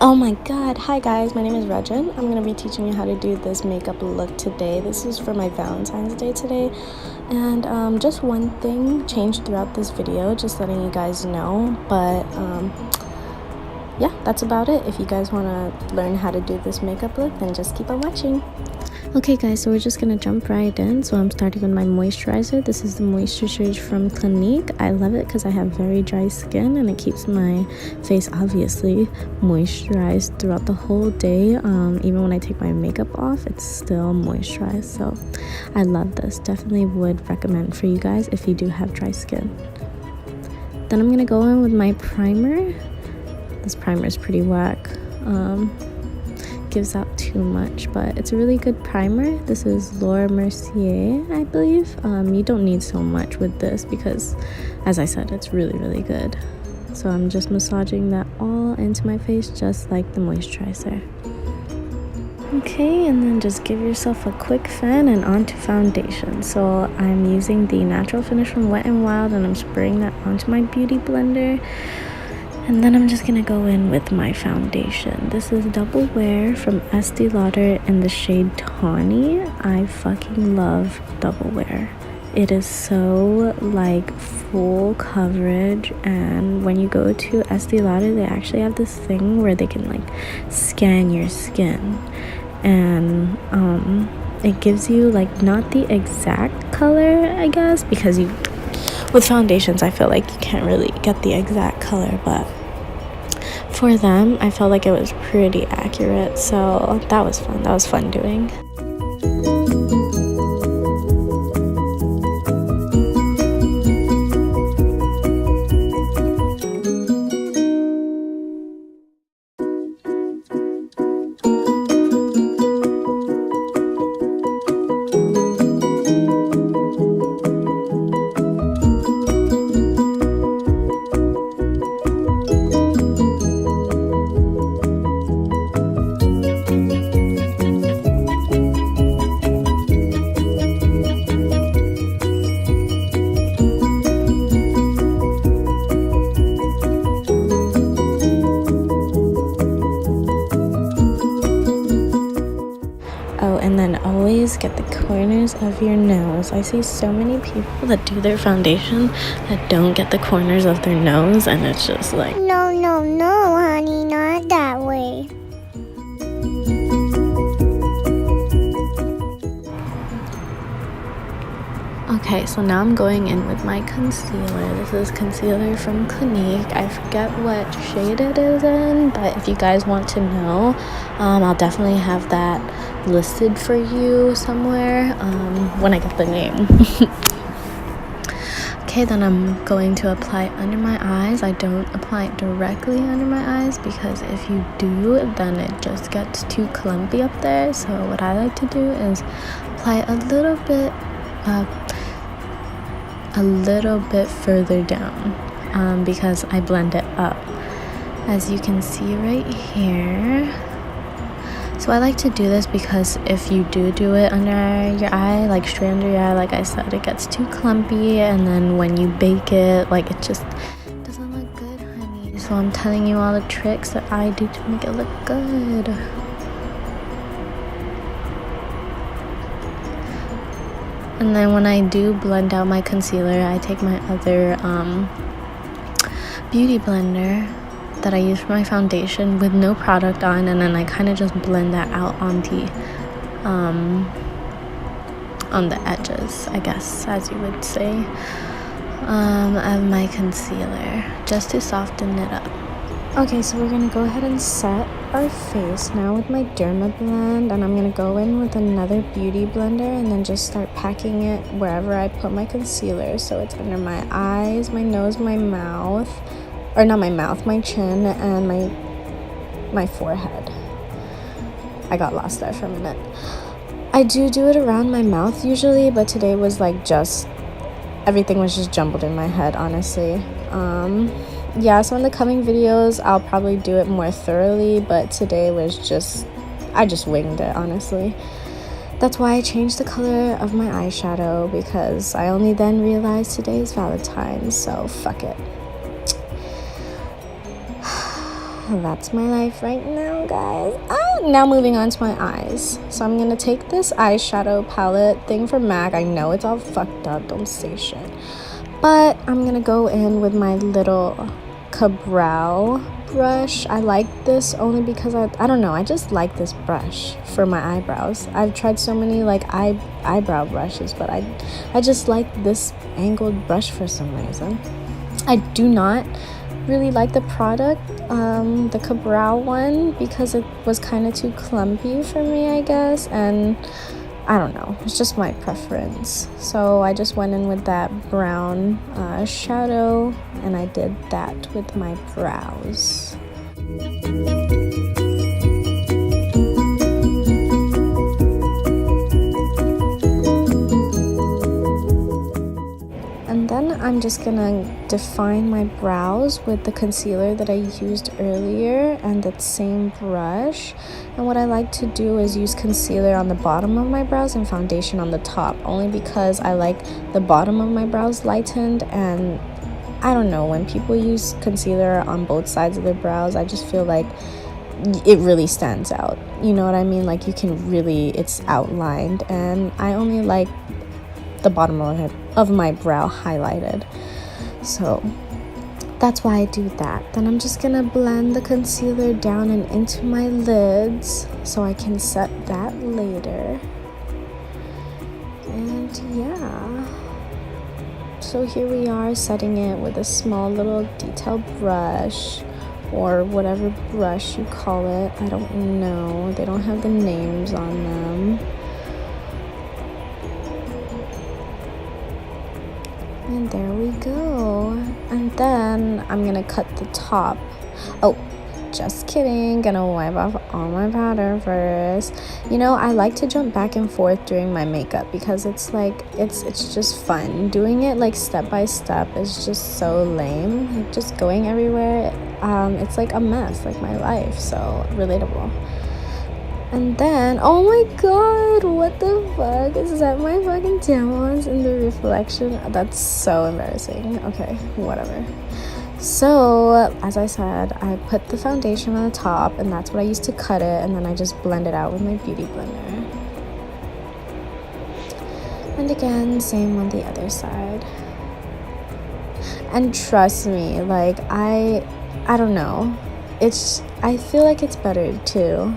Oh my god, hi guys, my name is Regin. I'm going to be teaching you how to do this makeup look today. This is for my Valentine's Day today, and just one thing changed throughout this video, just letting you guys know, but yeah, that's about it. If you guys want to learn how to do this makeup look, then just keep on watching. Okay guys, so we're just gonna jump right in. So I'm starting with my moisturizer. This is the Moisturizer from Clinique. I love it because I have very dry skin and it keeps my face obviously moisturized throughout the whole day. Even when I take my makeup off, it's still moisturized. So I love this. Definitely would recommend for you guys if you do have dry skin. Then I'm gonna go in with my primer. This primer is pretty whack. Gives out too much, but it's a really good primer. This is Mercier, I believe. You don't need so much with this because, as I said, it's really good. So I'm just massaging that all into my face just like the moisturizer. Okay, and then just give yourself a quick fan and onto foundation. So I'm using the Natural Finish from Wet n Wild and I'm spraying that onto my beauty blender. And then I'm just gonna go in with my foundation. This is Double Wear from Estée Lauder in the shade Tawny. I fucking love Double Wear. It is so like full coverage, and when you go to Estée Lauder, they actually have this thing where they can like scan your skin, and it gives you like not the exact color, I guess, because with foundations I feel like you can't really get the exact color, but for them I felt like it was pretty accurate, so that was fun doing. And then always get the corners of your nose. I see so many people that do their foundation that don't get the corners of their nose, and it's just like, no, honey, not that way. okay, so now I'm going in with my concealer. This is concealer from Clinique. I forget what shade it is in, but if you guys want to know, I'll definitely have that listed for you somewhere when I get the name. Okay, then I'm going to apply it under my eyes. I don't apply it directly under my eyes because if you do, then it just gets too clumpy up there. So what I like to do is apply it a little bit further down because I blend it up, as you can see right here. So I like to do this because if you do it under your eye, like straight under your eye, like I said, it gets too clumpy, and then when you bake it, like it just doesn't look good, honey. So I'm telling you all the tricks that I do to make it look good. And then when I do blend out my concealer, I take my other beauty blender that I use for my foundation with no product on, and then I kind of just blend that out on the edges, I guess, as you would say, of my concealer, just to soften it up. Okay, so we're gonna go ahead and set our face now with my Dermablend, and I'm gonna go in with another beauty blender and then just start packing it wherever I put my concealer. So it's under my eyes, my nose, my mouth, or not my mouth, my chin, and my forehead. I got lost there for a minute. I do it around my mouth usually, but today was like just everything was just jumbled in my head, honestly. Yeah, so in the coming videos I'll probably do it more thoroughly, but today was just, I just winged it, honestly. That's why I changed the color of my eyeshadow, because I only then realized today is Valentine's, so fuck it. that's my life right now, guys. Now moving on to my eyes. So I'm gonna take this eyeshadow palette thing from MAC. I know it's all fucked up, don't say shit, but I'm gonna go in with my little Covergirl brush. I like this only because I don't know, I just like this brush for my eyebrows. I've tried so many like eyebrow brushes, but I just like this angled brush for some reason. I do not really like the product, the Covergirl one, because it was kind of too clumpy for me, I guess, and I don't know, it's just my preference. So I just went in with that brown shadow, and I did that with my brows. And then I'm just gonna define my brows with the concealer that I used earlier and that same brush. And what I like to do is use concealer on the bottom of my brows and foundation on the top, only because I like the bottom of my brows lightened. And I don't know, when people use concealer on both sides of their brows, I just feel like it really stands out. You know what I mean? Like, you can really, it's outlined, and I only like the bottom of my brow highlighted, so that's why I do that. Then I'm just gonna blend the concealer down and into my lids so I can set that later. And yeah, so here we are setting it with a small little detail brush, or whatever brush you call it. I don't know, they don't have the names on them. And there we go. And then I'm gonna cut the top. Oh, just kidding, gonna wipe off all my powder first. You know, I like to jump back and forth during my makeup because it's like, it's just fun. Doing it like step by step is just so lame. Like, just going everywhere, it's like a mess, like my life. So relatable. And then, oh my god, what the fuck? Is that my fucking tampons in the reflection? That's so embarrassing. Okay, whatever. So, as I said, I put the foundation on the top, and that's what I used to cut it, and then I just blend it out with my beauty blender. And again, same on the other side. And trust me, like, I don't know. I feel like it's better to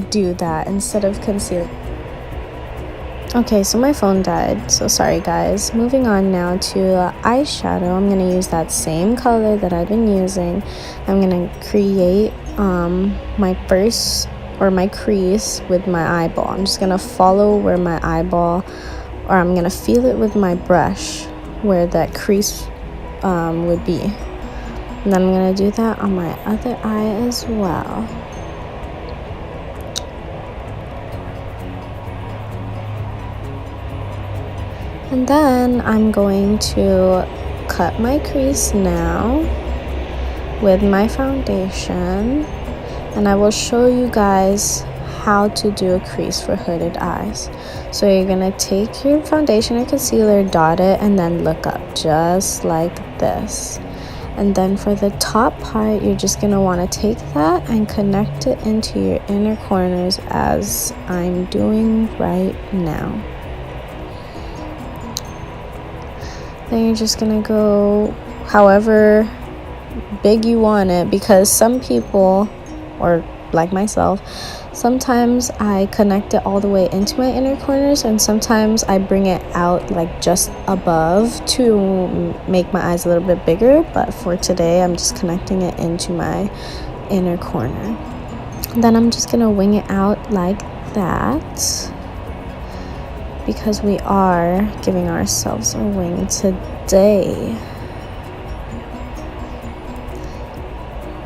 do that instead of concealer. Okay, so my phone died, so sorry guys. Moving on now to eyeshadow. I'm gonna use that same color that I've been using. I'm gonna create my first, or my crease with my eyeball. I'm just gonna follow where my eyeball, or I'm gonna feel it with my brush where that crease would be, and then I'm gonna do that on my other eye as well. And then I'm going to cut my crease now with my foundation, and I will show you guys how to do a crease for hooded eyes. So you're gonna take your foundation or concealer, dot it, and then look up just like this. And then for the top part, you're just gonna want to take that and connect it into your inner corners as I'm doing right now. Then you're just gonna go however big you want it, because some people, or like myself, sometimes I connect it all the way into my inner corners, and sometimes I bring it out like just above to make my eyes a little bit bigger. But for today, I'm just connecting it into my inner corner. Then I'm just gonna wing it out like that, because we are giving ourselves a wing today.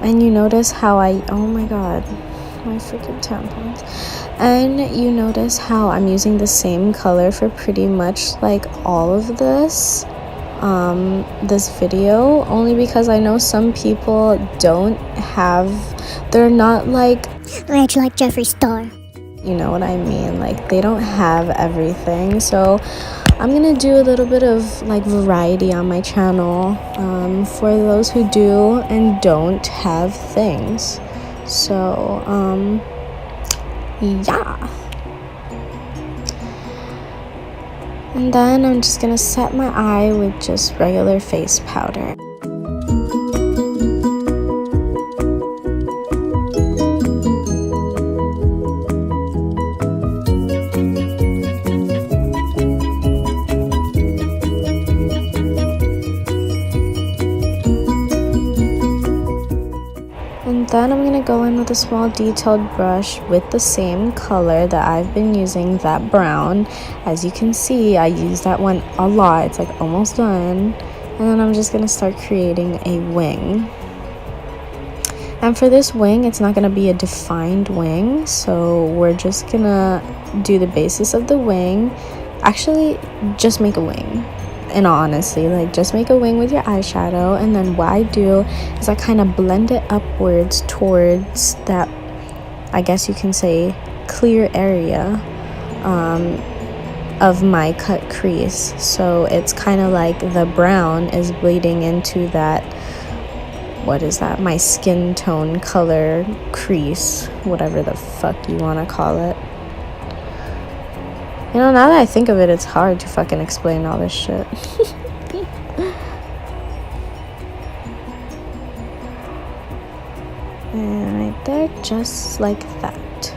And you notice how oh my god, my freaking tampons. And you notice how I'm using the same color for pretty much like all of this video, only because I know some people they're not like rich like Jeffree Star. You know what I mean? Like, they don't have everything. So I'm gonna do a little bit of like variety on my channel for those who do and don't have things. So yeah. And then I'm just gonna set my eye with just regular face powder. And then I'm gonna go in with a small detailed brush with the same color that I've been using, that brown. As you can see, I use that one a lot. It's like almost done. And then I'm just gonna start creating a wing. And for this wing, it's not gonna be a defined wing, so we're just gonna do the basis of the wing. Actually, just make a wing. In all honesty, like, just make a wing with your eyeshadow, and then what I do is I kind of blend it upwards towards that, I guess you can say, clear area of my cut crease. So it's kind of like the brown is bleeding into that, what is that, my skin tone color crease, whatever the fuck you want to call it. You know, now that I think of it, it's hard to fucking explain all this shit. And right there, just like that.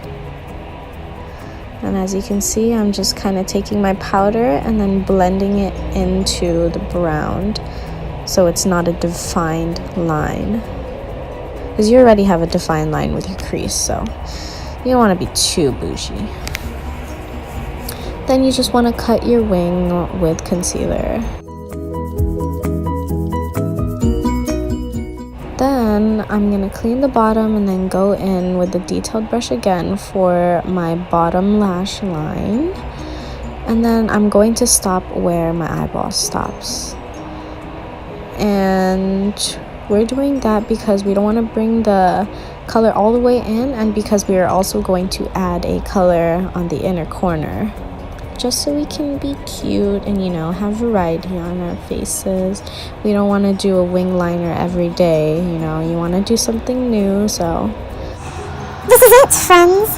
And as you can see, I'm just kind of taking my powder and then blending it into the brown, so it's not a defined line. Because you already have a defined line with your crease, so you don't want to be too bougie. Then you just want to cut your wing with concealer. Then I'm going to clean the bottom and then go in with the detailed brush again for my bottom lash line. And then I'm going to stop where my eyeball stops. And we're doing that because we don't want to bring the color all the way in, and because we are also going to add a color on the inner corner, just so we can be cute and, you know, have variety on our faces. We don't want to do a wing liner every day, you know, you want to do something new. So This is it, friends.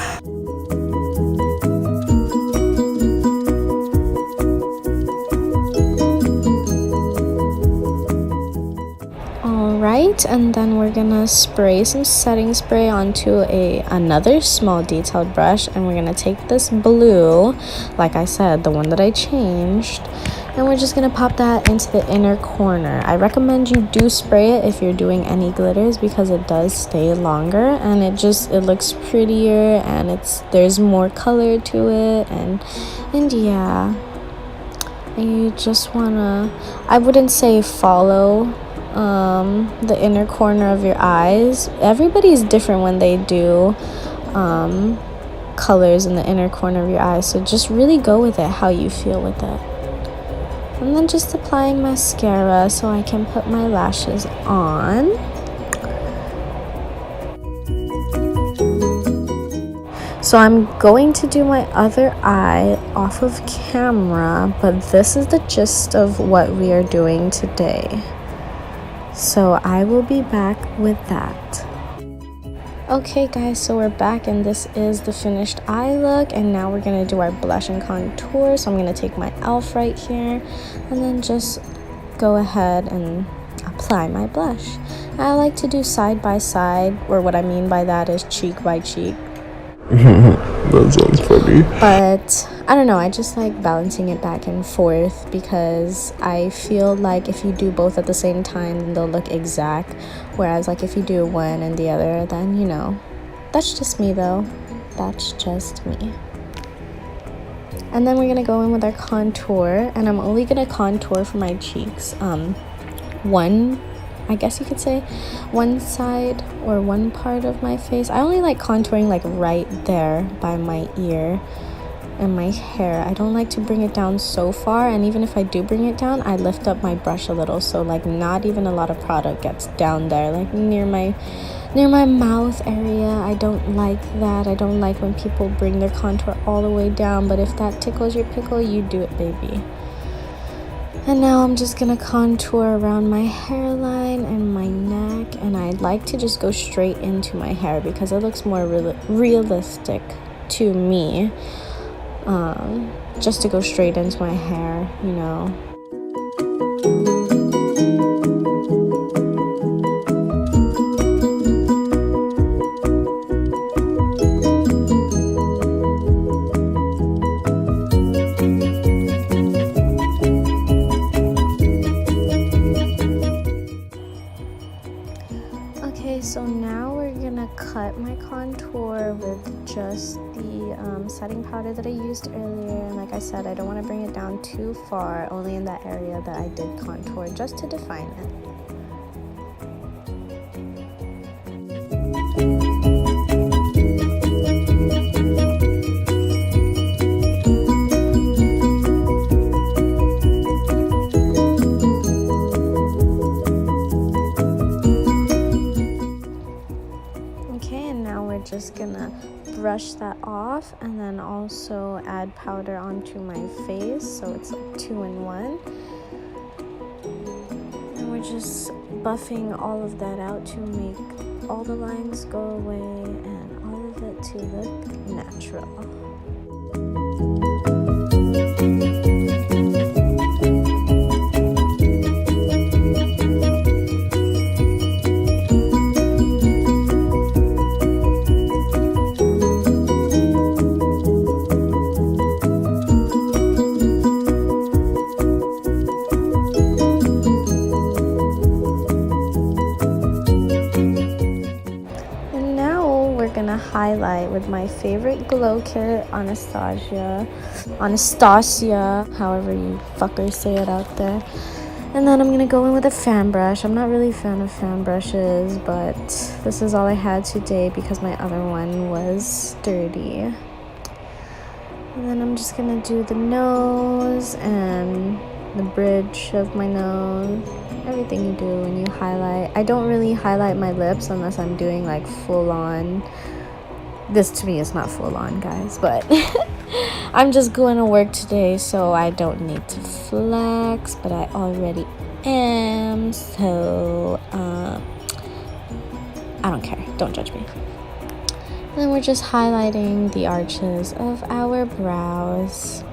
Alright, and then we're gonna spray some setting spray onto another small detailed brush, and we're gonna take this blue, like I said, the one that I changed, and we're just gonna pop that into the inner corner. I recommend you do spray it if you're doing any glitters, because it does stay longer and it looks prettier, and there's more color to it, and yeah. And you just wanna, I wouldn't say follow the inner corner of your eyes. Everybody's different when they do colors in the inner corner of your eyes, so just really go with it how you feel with it. And then just applying mascara so I can put my lashes on. So I'm going to do my other eye off of camera, but this is the gist of what we are doing today. So I will be back with that. Okay guys, so we're back, and this is the finished eye look, and now we're gonna do our blush and contour. So I'm gonna take my e.l.f. right here and then just go ahead and apply my blush. I like to do side by side, or what I mean by that is cheek by cheek. That sounds funny. But I don't know, I just like balancing it back and forth, because I feel like if you do both at the same time, then they'll look exact, whereas like if you do one and the other, then, you know, that's just me though, that's just me. And then we're gonna go in with our contour, and I'm only gonna contour for my cheeks, I guess you could say one side or one part of my face. I only like contouring like right there by my ear and my hair. I don't like to bring it down so far, and even if I do bring it down, I lift up my brush a little, so like not even a lot of product gets down there, like near my mouth area. I don't like that. I don't like when people bring their contour all the way down, but if that tickles your pickle, you do it, baby. And now I'm just gonna contour around my hairline and my neck, and I'd like to just go straight into my hair because it looks more realistic to me, just to go straight into my hair, you know. So now we're gonna cut my contour with just the setting powder that I used earlier. And like I said, I don't want to bring it down too far, only in that area that I did contour, just to define it. Just gonna brush that off and then also add powder onto my face, so it's like 2 in 1. And we're just buffing all of that out to make all the lines go away and all of it to look natural. Highlight with my favorite glow kit, Anastasia, however you fuckers say it out there. And then I'm gonna go in with a fan brush. I'm not really a fan of fan brushes, but this is all I had today because my other one was dirty. And then I'm just gonna do the nose and the bridge of my nose. Everything you do when you highlight. I don't really highlight my lips unless I'm doing like full on. This to me is not full on, guys, but I'm just going to work today, so I don't need to flex, but I already am, so I don't care. Don't judge me. Then we're just highlighting the arches of our brows.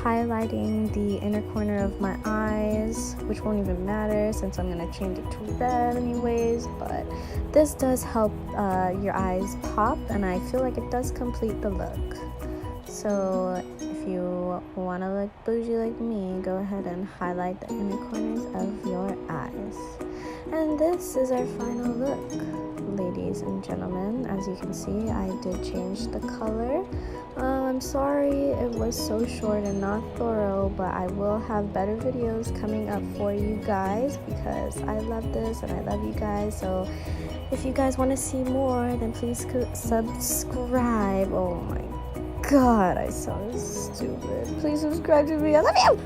Highlighting the inner corner of my eyes, which won't even matter since I'm going to change it to red anyways, but this does help your eyes pop, and I feel like it does complete the look. So if you want to look bougie like me, go ahead and highlight the inner corners of your eyes. And this is our final look, ladies and gentlemen. As you can see, I did change the color. I'm sorry it was so short and not thorough, but I will have better videos coming up for you guys because I love this and I love you guys. So if you guys want to see more, then please subscribe. Oh my god, I sound stupid. Please subscribe to me. I love you!